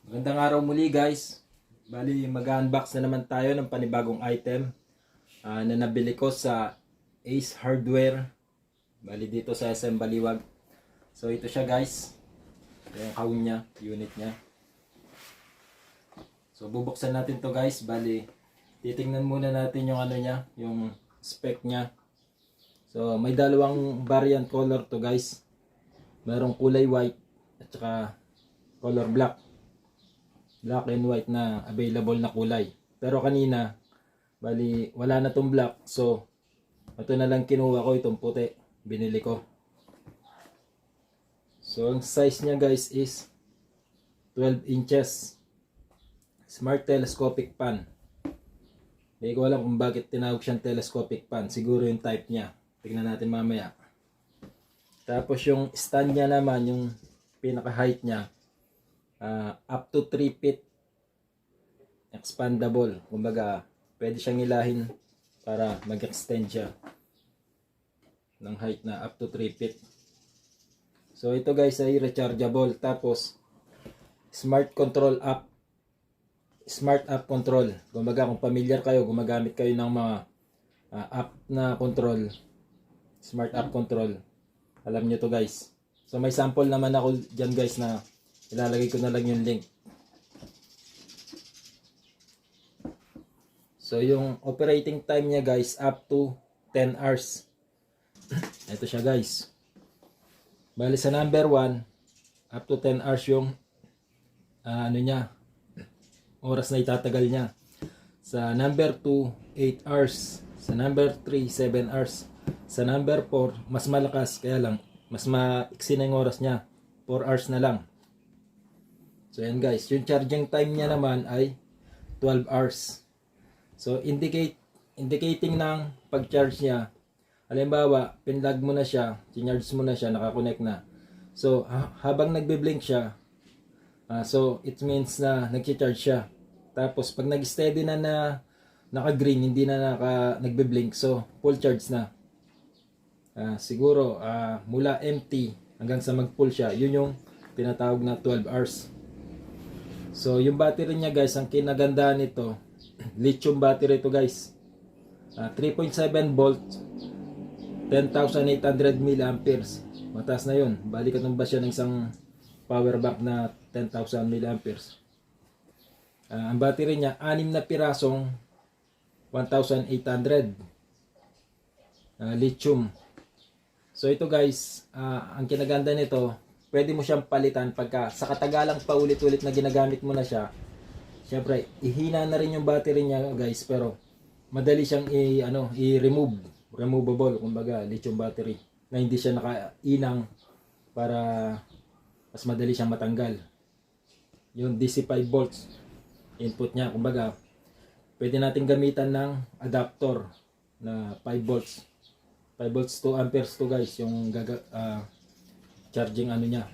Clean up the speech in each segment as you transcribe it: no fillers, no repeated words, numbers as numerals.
Magandang araw muli guys. Bali mag-unbox na naman tayo ng panibagong item na nabili ko sa Ace Hardware. Bali dito sa SM Baliwag. So ito siya guys. Ito yung kahon niya, unit niya. So bubuksan natin to guys. Bali titingnan muna natin yung ano niya, yung spec niya. So may dalawang variant color to guys. Merong kulay white at saka color black and white na available na kulay. Pero kanina, bali wala na tong black. So, ito na lang kinuha ko, itong puti. Binili ko. So, ang size niya guys is 12 inches. Smart telescopic pan. Hindi ko alam kung bakit tinawag siyang telescopic pan. Siguro yung type niya. Tignan natin mamaya. Tapos yung stand niya naman, yung pinaka height niya, up to 3 feet expandable. Kumbaga, pwede siyang ilahin para mag-extend siya ng height na up to 3 feet. So, ito guys ay rechargeable. Tapos, smart control app. Smart app control. Kumbaga, kung familiar kayo, gumagamit kayo ng mga app na control. Smart app control. Alam nyo to guys. So, may sample naman ako dyan guys na ilalagay ko na lang yung link. So, yung operating time niya guys, up to 10 hours. Ito siya guys. Bali sa number 1, up to 10 hours yung ano niya, oras na itatagal niya. Sa number 2, 8 hours. Sa number 3, 7 hours. Sa number 4, mas malakas, kaya lang, mas maiksi na yung oras niya. 4 hours na lang. So, yan guys. Yung charging time niya naman ay 12 hours. So, indicating ng pag-charge niya. Halimbawa, pinlug mo na siya, charge mo na siya, nakakonect na. So, habang nagbe-blink siya, so, it means na nag-charge siya. Tapos, pag nag-steady na naka-green, hindi na nagbe-blink, so, full charge na. Siguro, mula empty hanggang sa mag-full siya, yun yung tinatawag na 12 hours. So, yung battery niya guys, ang kinagandaan nito, lithium battery ito guys. 3.7 volt, 10,800 milliamperes. Mataas na yun. Balikat ng ba siya ng isang power bank na 10,000 milliamperes. Ang battery niya, 6 na pirasong 1,800 lithium. So ito guys, ang kinaganda nito, pwede mo siyang palitan pagka sa katagalang paulit-ulit na ginagamit mo na siya. Siyempre, ihina na rin yung battery niya guys, pero madali siyang i-remove. Removable, kumbaga, lithium battery. Na hindi siya nakainang para mas madali siyang matanggal. Yung DC 5 volts input niya, kumbaga, pwede natin gamitan ng adapter na 5 volts. 5 volts to amperes to guys, yung charging niya,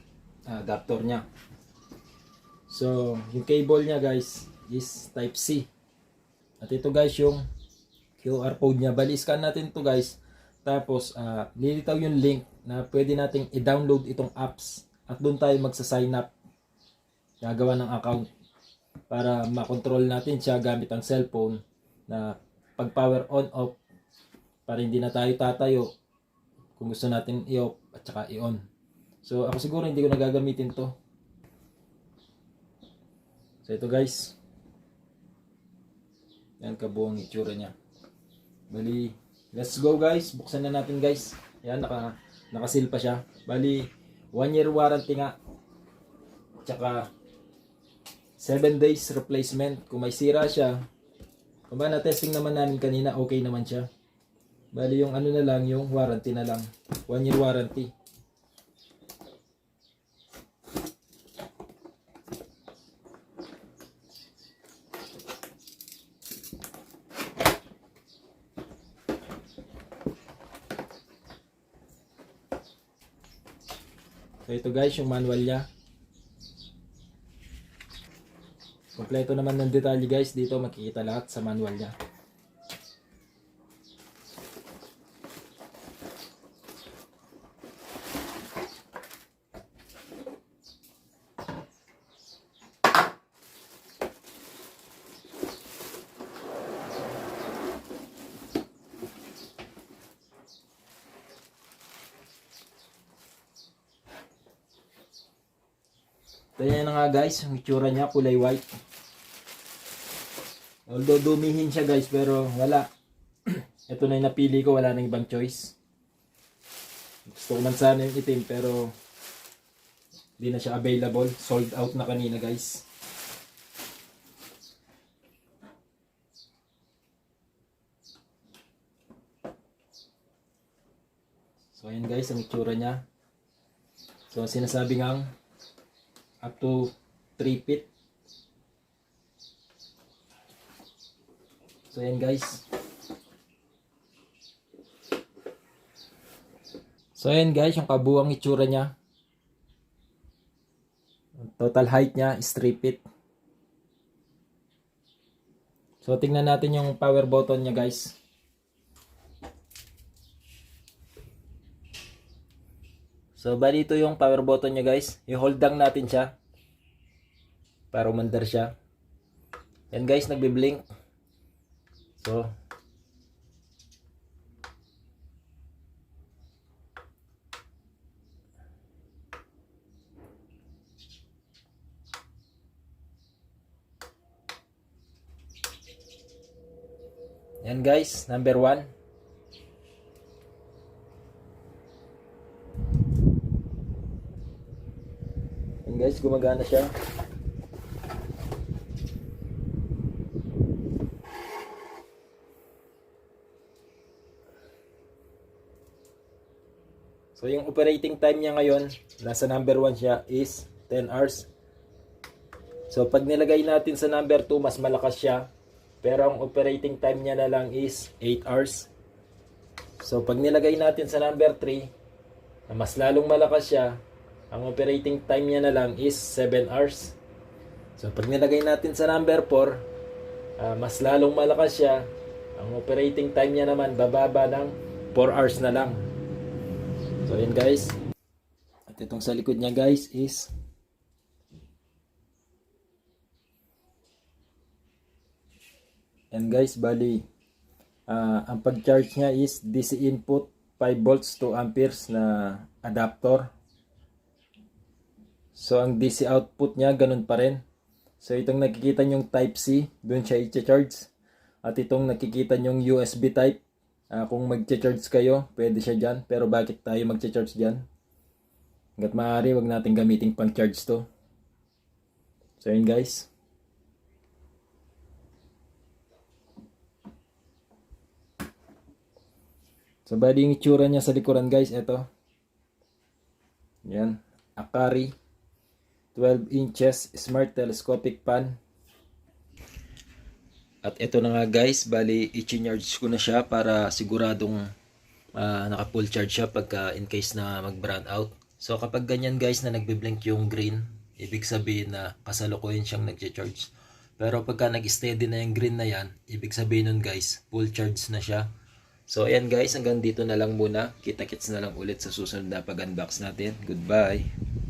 adapter niya. So, yung cable niya guys is type C. At ito guys yung QR code niya. Bali, scan natin to guys. Tapos, lilitaw yung link na pwede nating i-download itong apps. At doon tayo magsa-sign up. Gagawa ng account. Para makontrol natin siya gamit ang cellphone na pag power on off. Para hindi na tayo tatayo kung gusto natin i-off at saka i-on. So, ako siguro hindi ko nagagamitin to. So, ito guys. Yan kabuang itsura niya. Bali, let's go guys. Buksan na natin guys. Yan, nakasil pa siya. Bali, 1 year warranty nga. Tsaka, 7 days replacement. Kung may sira siya, kung ba na-testing naman namin kanina, okay naman siya. Bali, yung na lang, yung warranty na lang. 1 year warranty. So ito guys, yung manual niya. Kompleto naman ng detalye guys. Dito makikita lahat sa manual niya. So yan na nga guys, ang itsura niya kulay white. Although dumihin siya guys, pero wala. Ito na yung napili ko, wala nang ibang choice. Gusto ko man sana yung itim pero hindi na siya available. Sold out na kanina guys. So ayan guys, ang itsura niya. So sinasabi ngang up to 3 feet. So ayan guys. So ayan guys, yung kabuang itsura niya. Total height niya is 3 feet. So tingnan natin yung power button niya guys. So bali ito yung power button niya guys. I-hold down natin siya para umandar siya. Yan guys, nagbi-blink. So yan guys, number 1. Yan guys, gumagana siya. So yung operating time niya ngayon, nasa number 1 siya is 10 hours. So pag nilagay natin sa number 2, mas malakas siya. Pero ang operating time niya na lang is 8 hours. So pag nilagay natin sa number 3, na mas lalong malakas siya, ang operating time niya na lang is 7 hours. So pag nilagay natin sa number 4, mas lalong malakas siya, ang operating time niya naman bababa ng 4 hours na lang. So yun guys. At itong sa likod niya guys is and guys, bali ang pag-charge niya is DC input 5 volts to amperes na adapter. So ang DC output niya ganun pa rin. So itong nakikita nyong type C, doon siya i-charge. At itong nakikita nyong USB type, kung mag-charge kayo, pwede siya dyan. Pero bakit tayo mag-charge dyan? Hanggat maaari, wag natin gamitin pang charge to. So yun guys. So bali yung itsura niya sa likuran guys, ito. Yan, Akari 12 inches smart telescopic pan. At ito na nga guys, bali i-charge ko na siya para siguradong naka full charge siya pagka in case na mag brown out. So kapag ganyan guys na nagbi-blink yung green, ibig sabihin na kasalukuyan siyang nagcha-charge. Pero pagka nag-steady na yung green na yan, ibig sabihin nun guys, full charge na siya. So ayan guys, hanggang dito na lang muna. Kita-kits na lang ulit sa susunod na pag-unbox natin. Goodbye!